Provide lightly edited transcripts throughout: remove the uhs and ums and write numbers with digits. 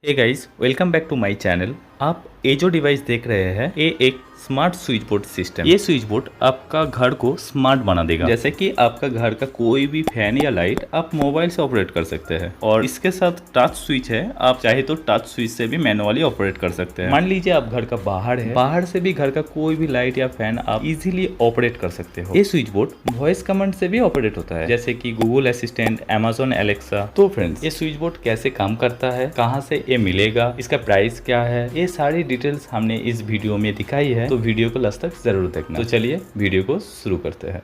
Hey guys, welcome back to my channel. आप ये जो डिवाइस देख रहे हैं ये एक स्मार्ट स्विच बोर्ड सिस्टम। ये स्विच बोर्ड आपका घर को स्मार्ट बना देगा। जैसे कि आपका घर का कोई भी फैन या लाइट आप मोबाइल से ऑपरेट कर सकते हैं और इसके साथ टच स्विच है। आप चाहे तो टच स्विच से भी मैनुअली ऑपरेट कर सकते हैं। मान लीजिए आप घर का बाहर है, बाहर से भी घर का कोई भी लाइट या फैन आप इजीली ऑपरेट कर सकते हो। ये स्विच बोर्ड वॉइस कमांड से भी ऑपरेट होता है, जैसे कि गूगल असिस्टेंट, अमेजोन एलेक्सा। तो फ्रेंड्स, ये स्विच बोर्ड कैसे काम करता है, कहाँ से ये मिलेगा, इसका प्राइस क्या है, ये सारी डिटेल्स हमने इस वीडियो में दिखाई है। तो वीडियो को लास्ट तक जरूर देखना। तो चलिए वीडियो को शुरू करते हैं।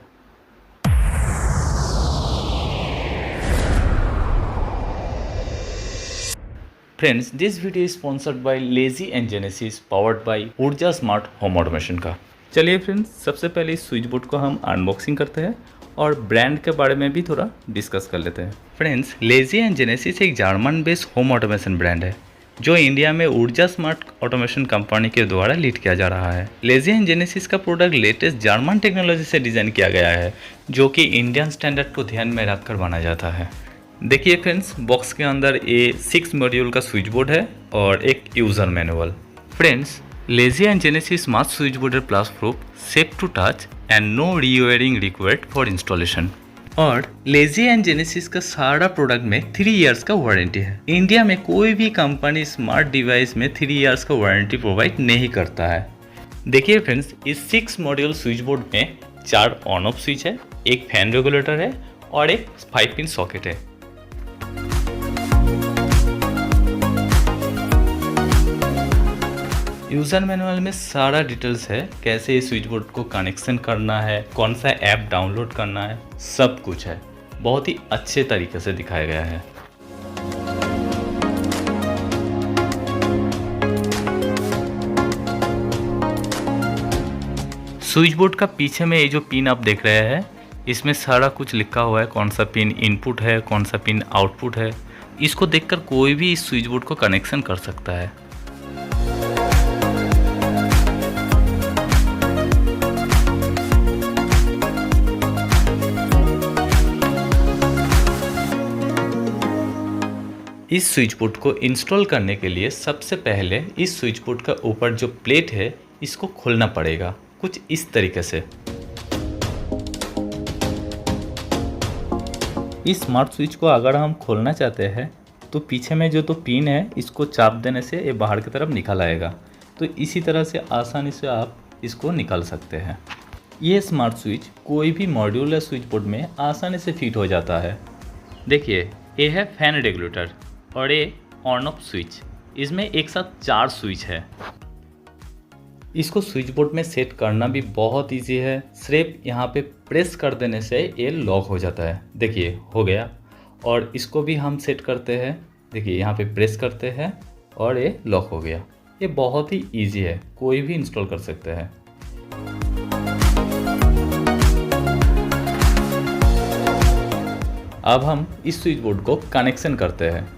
Friends, this video is sponsored by lazy and genesis, powered by ऊर्जा स्मार्ट होम ऑटोमेशन का। चलिए फ्रेंड्स, सबसे पहले इस स्विच बोर्ड को हम अनबॉक्सिंग करते हैं और ब्रांड के बारे में भी थोड़ा डिस्कस कर लेते हैं। फ्रेंड्स, लेजी एंड जेनेसिस एक German based home automation brand है जो इंडिया में ऊर्जा स्मार्ट ऑटोमेशन कंपनी के द्वारा लीड किया जा रहा है। लेजी एंड जेनेसिस का प्रोडक्ट लेटेस्ट जर्मन टेक्नोलॉजी से डिज़ाइन किया गया है, जो कि इंडियन स्टैंडर्ड को ध्यान में रखकर बना जाता है। देखिए फ्रेंड्स, बॉक्स के अंदर ये 6 मॉड्यूल का स्विच बोर्ड है और एक user manual. Friends, Lazy and Genesis smart switch board plus proof, safe to touch and no rewiring required for installation. और लेजी एंड जेनेसिस का सारा प्रोडक्ट में 3 इयर्स का वारंटी है। इंडिया में कोई भी कंपनी स्मार्ट डिवाइस में 3 इयर्स का वारंटी प्रोवाइड नहीं करता है। देखिए फ्रेंड्स, इस 6 मॉड्यूल स्विच बोर्ड में 4 ऑन ऑफ स्विच है, एक फैन रेगुलेटर है और एक 5 पिन सॉकेट है। यूज़र मैनुअल में सारा डिटेल्स है, कैसे इस स्विच बोर्ड को कनेक्शन करना है, कौन सा ऐप डाउनलोड करना है, सब कुछ है। बहुत ही अच्छे तरीके से दिखाया गया है। स्विच बोर्ड का पीछे में ये जो पिन आप देख रहे हैं, इसमें सारा कुछ लिखा हुआ है, कौन सा पिन इनपुट है, कौन सा पिन आउटपुट है। इसको देखकर कोई भी इस स्विच बोर्ड को कनेक्शन कर सकता है। इस स्विच बोर्ड को इंस्टॉल करने के लिए सबसे पहले इस स्विच बोर्ड का ऊपर जो प्लेट है इसको खोलना पड़ेगा, कुछ इस तरीके से। इस स्मार्ट स्विच को अगर हम खोलना चाहते हैं तो पीछे में जो पिन है इसको चाप देने से ये बाहर की तरफ निकल आएगा। तो इसी तरह से आसानी से आप इसको निकाल सकते हैं। ये स्मार्ट स्विच कोई भी मॉड्यूल या स्विच बोर्ड में आसानी से फिट हो जाता है। देखिए, ये है फैन रेगुलेटर और ये ऑन ऑफ स्विच। इसमें एक साथ 4 स्विच है। इसको स्विच बोर्ड में सेट करना भी बहुत इजी है। सिर्फ यहाँ पे प्रेस कर देने से ये लॉक हो जाता है। देखिए, हो गया। और इसको भी हम सेट करते हैं। देखिए, यहाँ पे प्रेस करते हैं और ये लॉक हो गया। ये बहुत ही इजी है, कोई भी इंस्टॉल कर सकते हैं। अब हम इस स्विच बोर्ड को कनेक्शन करते हैं।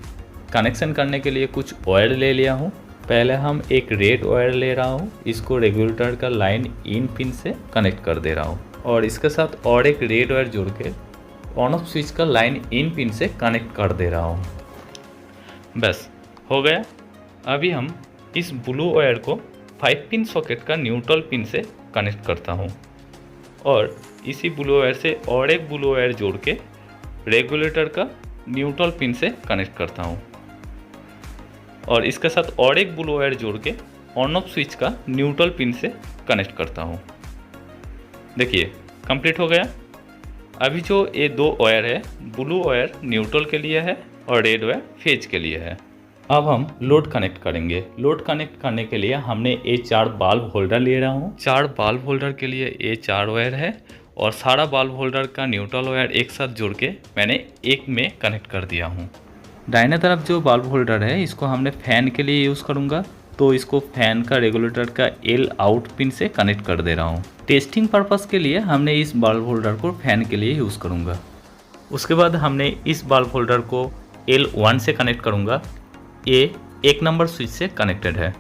कनेक्शन करने के लिए कुछ वायर ले लिया हूँ। पहले हम एक रेड वायर ले रहा हूँ, इसको रेगुलेटर का लाइन इन पिन से कनेक्ट कर दे रहा हूँ और इसके साथ और एक रेड वायर जोड़ के ऑन ऑफ स्विच का लाइन इन पिन से कनेक्ट कर दे रहा हूँ। बस हो गया। अभी हम इस ब्लू वायर को 5 पिन सॉकेट का न्यूट्रल पिन से कनेक्ट करता हूँ और इसी ब्लू वायर से और एक ब्लू वायर जोड़ के रेगुलेटर का न्यूट्रल पिन से कनेक्ट करता हूँ और इसके साथ और एक ब्लू वायर जोड़ के ऑन ऑफ स्विच का न्यूट्रल पिन से कनेक्ट करता हूँ। देखिए, कंप्लीट हो गया। अभी जो ये 2 वायर है, ब्लू वायर न्यूट्रल के लिए है और रेड वायर फेज के लिए है। अब हम लोड कनेक्ट करेंगे। लोड कनेक्ट करने के लिए हमने ये 4 बाल्ब होल्डर ले रहा हूँ। 4 बाल्ब होल्डर के लिए ये 4 वायर है और सारा बाल्ब होल्डर का न्यूट्रल वायर एक साथ जोड़ के मैंने एक में कनेक्ट कर दिया हूँ। दाहिने तरफ जो बाल्ब होल्डर है इसको हमने फैन के लिए यूज़ करूँगा, तो इसको फैन का रेगुलेटर का एल आउट पिन से कनेक्ट कर दे रहा हूँ। टेस्टिंग पर्पस के लिए हमने इस बाल्ब होल्डर को फैन के लिए यूज़ करूँगा। उसके बाद हमने इस बाल्ब होल्डर को L1 से कनेक्ट करूँगा। ये 1 नंबर स्विच से कनेक्टेड है।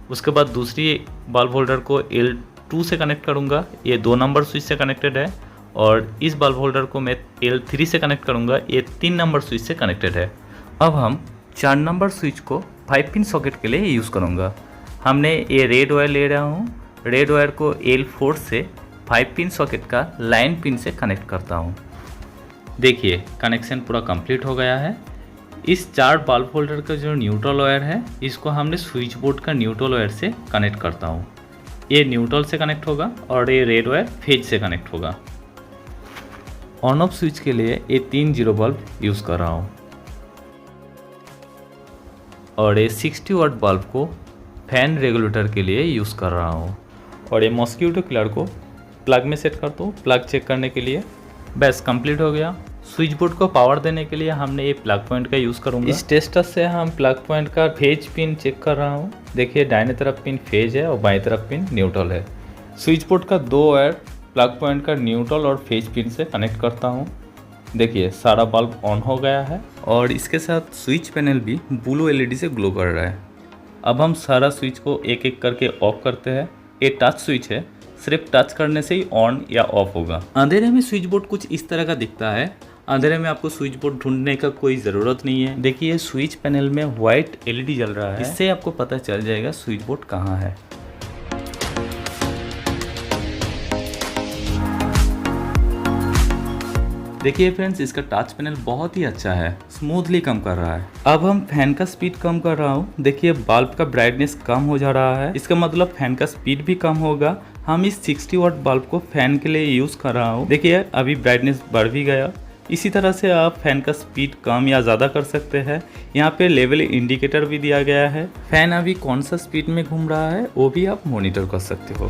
उसके बाद दूसरी बाल्ब होल्डर को L2 से कनेक्ट करूँगा। ये 2 नंबर स्विच से कनेक्टेड है और इस बाल्ब होल्डर को मैं L3 से कनेक्ट करूँगा। ये 3 नंबर स्विच से कनेक्टेड है। अब हम 4 नंबर स्विच को 5 पिन सॉकेट के लिए यूज़ करूँगा। हमने ये रेड वायर ले रहा हूँ, रेड वायर को L4 से 5 पिन सॉकेट का लाइन पिन से कनेक्ट करता हूँ। देखिए कनेक्शन पूरा कंप्लीट हो गया है। इस 4 बल्ब होल्डर का जो न्यूट्रल वायर है इसको हमने स्विच बोर्ड का न्यूट्रल वायर से कनेक्ट करता हूँ। ये न्यूट्रल से कनेक्ट होगा और ये रेड वायर फेज से कनेक्ट होगा। ऑन ऑफ स्विच के लिए ये 3 जीरो बल्ब यूज़ कर रहा हूँ और ये 60 वाट बल्ब को फैन रेगुलेटर के लिए यूज़ कर रहा हूँ और ये मॉस्किटो किलर को प्लग में सेट करता हूँ प्लग चेक करने के लिए। बस कंप्लीट हो गया। स्विच बोर्ड को पावर देने के लिए हमने ये प्लग पॉइंट का यूज़ करूँगा। इस टेस्टर से हम प्लग पॉइंट का फेज पिन चेक कर रहा हूँ। देखिए दाहिने तरफ पिन फेज है और बाएं तरफ पिन न्यूट्रल है। स्विच बोर्ड का 2 वायर प्लग पॉइंट का न्यूट्रल और फेज पिन से कनेक्ट करता हूँ। देखिए सारा बल्ब ऑन हो गया है और इसके साथ स्विच पैनल भी ब्लू LED से ग्लो कर रहा है। अब हम सारा स्विच को एक एक करके ऑफ करते हैं। ये टच स्विच है, सिर्फ टच करने से ही ऑन या ऑफ होगा। अंधेरे में स्विच बोर्ड कुछ इस तरह का दिखता है। अंधेरे में आपको स्विच बोर्ड ढूंढने का कोई ज़रूरत नहीं है। देखिए स्विच पैनल में वाइट LED जल रहा है, इससे आपको पता चल जाएगा स्विच बोर्ड कहाँ है। देखिए फ्रेंड्स इसका टच पैनल बहुत ही अच्छा है, स्मूथली काम कर रहा है। अब हम फैन का स्पीड कम कर रहा हूँ। देखिए बल्ब का ब्राइटनेस कम हो जा रहा है, इसका मतलब फैन का स्पीड भी कम होगा। हम इस 60 वाट बल्ब को फैन के लिए यूज़ कर रहा हूँ। देखिए अभी ब्राइटनेस बढ़ भी गया। इसी तरह से आप फैन का स्पीड कम या ज़्यादा कर सकते हैं। यहाँ पे लेवल इंडिकेटर भी दिया गया है। फैन अभी कौन सा स्पीड में घूम रहा है वो भी आप मॉनिटर कर सकते हो।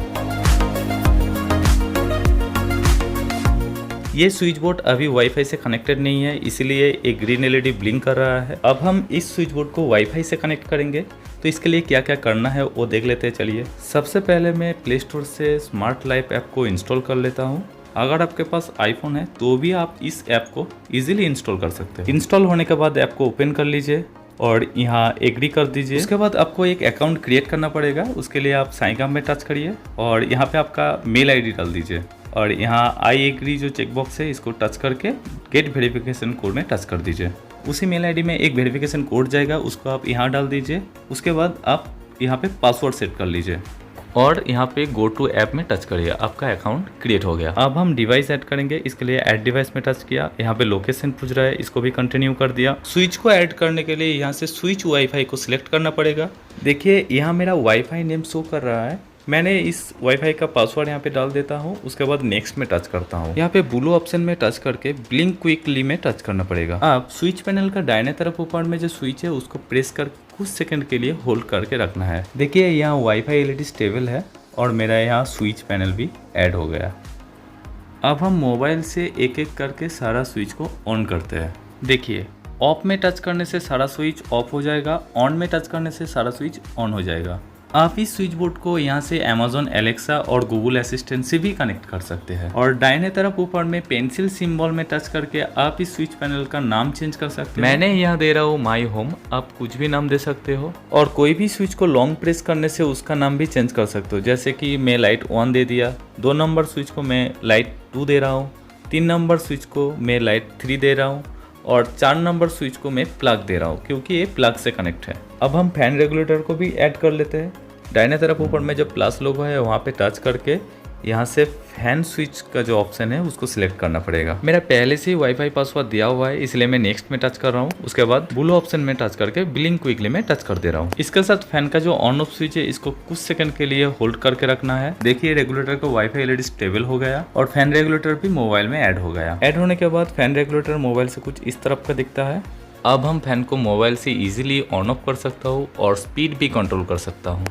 ये स्विच बोर्ड अभी वाईफाई से कनेक्टेड नहीं है, इसलिए एक ग्रीन LED ब्लिंक कर रहा है। अब हम इस स्विच बोर्ड को वाईफाई से कनेक्ट करेंगे, तो इसके लिए क्या क्या करना है वो देख लेते हैं। चलिए सबसे पहले मैं प्ले स्टोर से स्मार्ट लाइफ ऐप को इंस्टॉल कर लेता हूँ। अगर आपके पास आईफोन है तो भी आप इस ऐप को इजीली इंस्टॉल कर सकते हैं। इंस्टॉल होने के बाद ऐप को ओपन कर लीजिए और यहाँ एग्री कर दीजिए। उसके बाद आपको एक अकाउंट क्रिएट करना पड़ेगा। उसके लिए आप साइन अप में टच करिए और यहाँ पे आपका मेल ID डाल दीजिए और यहाँ आई एग्री जो चेकबॉक्स है इसको टच करके गेट वेरिफिकेशन कोड में टच कर दीजिए। उसी मेल ID में एक वेरिफिकेशन कोड जाएगा, उसको आप यहाँ डाल दीजिए। उसके बाद आप यहाँ पे पासवर्ड सेट कर लीजिए और यहाँ पे गो टू ऐप में टच करिए। आपका अकाउंट क्रिएट हो गया। अब हम डिवाइस ऐड करेंगे, इसके लिए ऐड डिवाइस में टच किया। यहाँ पे लोकेशन पूछ रहा है, इसको भी कंटिन्यू कर दिया। स्विच को ऐड करने के लिए यहाँ से स्विच वाईफाई को सिलेक्ट करना पड़ेगा। देखिए यहाँ मेरा वाईफाई नेम शो कर रहा है। मैंने इस वाईफाई का पासवर्ड यहाँ पे डाल देता हूँ। उसके बाद नेक्स्ट में टच करता हूँ। यहाँ पे ब्लू ऑप्शन में टच करके ब्लिंक क्विकली में टच करना पड़ेगा। अब स्विच पैनल का दाहिने तरफ ऊपर में जो स्विच है उसको प्रेस कर कुछ सेकंड के लिए होल्ड करके रखना है। देखिए यहाँ वाईफाई LED स्टेबल है और मेरा यहाँ स्विच पैनल भी ऐड हो गया। अब हम मोबाइल से एक एक करके सारा स्विच को ऑन करते हैं। देखिए ऑफ में टच करने से सारा स्विच ऑफ हो जाएगा, ऑन में टच करने से सारा स्विच ऑन हो जाएगा। आप इस स्विच बोर्ड को यहाँ से Amazon Alexa और Google असिस्टेंट से भी कनेक्ट कर सकते हैं और दाहिने तरफ ऊपर में पेंसिल सिंबल में टच करके आप इस स्विच पैनल का नाम चेंज कर सकते हो। मैंने यहाँ दे रहा हूँ माई होम, आप कुछ भी नाम दे सकते हो और कोई भी स्विच को लॉन्ग प्रेस करने से उसका नाम भी चेंज कर सकते हो। जैसे कि मैं लाइट 1 दे दिया, 2 नंबर स्विच को मैं लाइट 2 दे रहा हूँ, 3 नंबर स्विच को मैं लाइट 3 दे रहा हूँ और 4 नंबर स्विच को मैं प्लग दे रहा हूँ क्योंकि ये प्लग से कनेक्ट है। अब हम फैन रेगुलेटर को भी ऐड कर लेते हैं। दाहिने तरफ ऊपर में जो प्लस लोगो है वहाँ पे टच करके यहाँ से फैन स्विच का जो ऑप्शन है उसको सिलेक्ट करना पड़ेगा। मेरा पहले से ही वाईफाई पासवर्ड दिया हुआ है इसलिए मैं नेक्स्ट में टच कर रहा हूँ। उसके बाद ब्लू ऑप्शन में टच करके ब्लिंक क्विकली में टच कर दे रहा हूँ। इसके साथ फैन का जो ऑन ऑफ स्विच है इसको कुछ सेकंड के लिए होल्ड करके रखना है। देखिए रेगुलेटर का वाईफाई LED स्टेबल हो गया और फैन रेगुलेटर भी मोबाइल में ऐड हो गया। ऐड होने के बाद फैन रेगुलेटर मोबाइल से कुछ इस तरफ का दिखता है। अब हम फैन को मोबाइल से इजीली ऑन ऑफ कर सकता हूँ और स्पीड भी कंट्रोल कर सकता हूँ।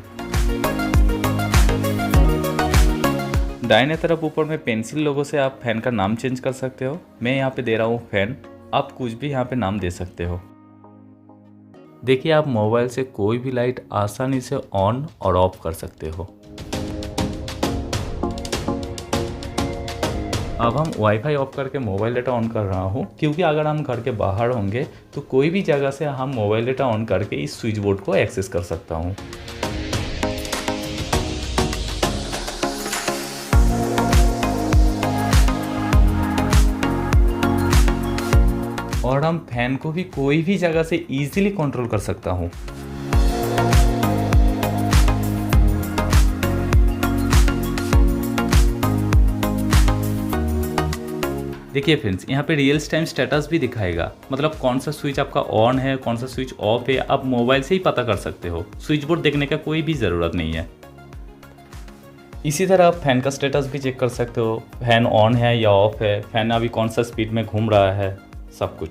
दाहिने तरफ ऊपर में पेंसिल लोगो से आप फैन का नाम चेंज कर सकते हो। मैं यहाँ पे दे रहा हूँ फैन, आप कुछ भी यहाँ पे नाम दे सकते हो। देखिए आप मोबाइल से कोई भी लाइट आसानी से ऑन और ऑफ कर सकते हो। अब हम वाईफाई ऑफ करके मोबाइल डेटा ऑन कर रहा हूँ क्योंकि अगर हम घर के बाहर होंगे तो कोई भी जगह से हम मोबाइल डेटा ऑन करके इस स्विच बोर्ड को एक्सेस कर सकता हूँ। और हम फैन को भी कोई भी जगह से इजीली कंट्रोल कर सकता हूँ। देखिए फ्रेंड्स, यहाँ पे रियल टाइम स्टेटस भी दिखाएगा, मतलब कौन सा स्विच आपका ऑन है, कौन सा स्विच ऑफ है, आप मोबाइल से ही पता कर सकते हो। स्विच बोर्ड देखने का कोई भी ज़रूरत नहीं है। इसी तरह आप फैन का स्टेटस भी चेक कर सकते हो, फैन ऑन है या ऑफ है, फैन अभी कौन सा स्पीड में घूम रहा है, सब कुछ।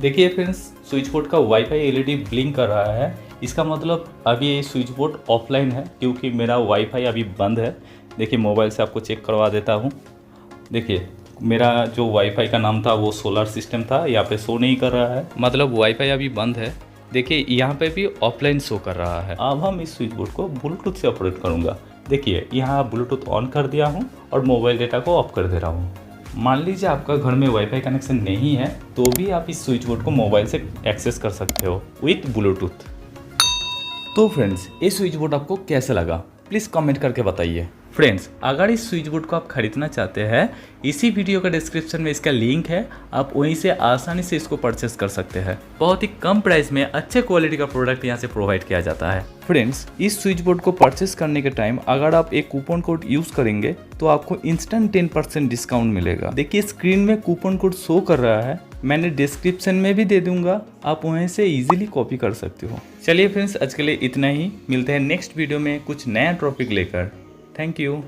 देखिए फ्रेंड्स, स्विच बोर्ड का वाईफाई एलईडी ब्लिंक कर रहा है। इसका मतलब अभी ये स्विच बोर्ड ऑफलाइन है, क्योंकि मेरा वाईफाई अभी बंद है। देखिए मोबाइल से आपको चेक करवा देता हूँ। देखिए मेरा जो वाईफाई का नाम था वो सोलर सिस्टम था, यहाँ पे शो नहीं कर रहा है, मतलब वाईफाई अभी बंद है। देखिए यहाँ पे भी ऑफलाइन शो कर रहा है। अब हम इस स्विच बोर्ड को ब्लूटूथ से ऑपरेट करूँगा। देखिए यहाँ ब्लूटूथ ऑन कर दिया हूँ और मोबाइल डेटा को ऑफ कर दे रहा हूँ। मान लीजिए आपका घर में वाईफाई कनेक्शन नहीं है, तो भी आप इस स्विच बोर्ड को मोबाइल से एक्सेस कर सकते हो विथ ब्लूटूथ। तो फ्रेंड्स, ये स्विच बोर्ड आपको कैसा लगा प्लीज़ कमेंट करके बताइए। फ्रेंड्स, अगर इस स्विच बोर्ड को आप खरीदना चाहते हैं, इसी वीडियो का डिस्क्रिप्शन में इसका लिंक है, आप वहीं से आसानी से इसको परचेस कर सकते हैं। बहुत ही कम प्राइस में अच्छे क्वालिटी का प्रोडक्ट यहाँ से प्रोवाइड किया जाता है। फ्रेंड्स, इस स्विच बोर्ड को परचेस करने के टाइम अगर आप एक कूपन कोड यूज़ करेंगे तो आपको इंस्टेंट 10% डिस्काउंट मिलेगा। देखिए स्क्रीन में कूपन कोड शो कर रहा है, मैंने डिस्क्रिप्शन में भी दे दूंगा, आप वहीं से इजीली कॉपी कर सकते हो। चलिए फ्रेंड्स, आज के लिए इतना ही, मिलते हैं नेक्स्ट वीडियो में कुछ नया टॉपिक लेकर। Thank you.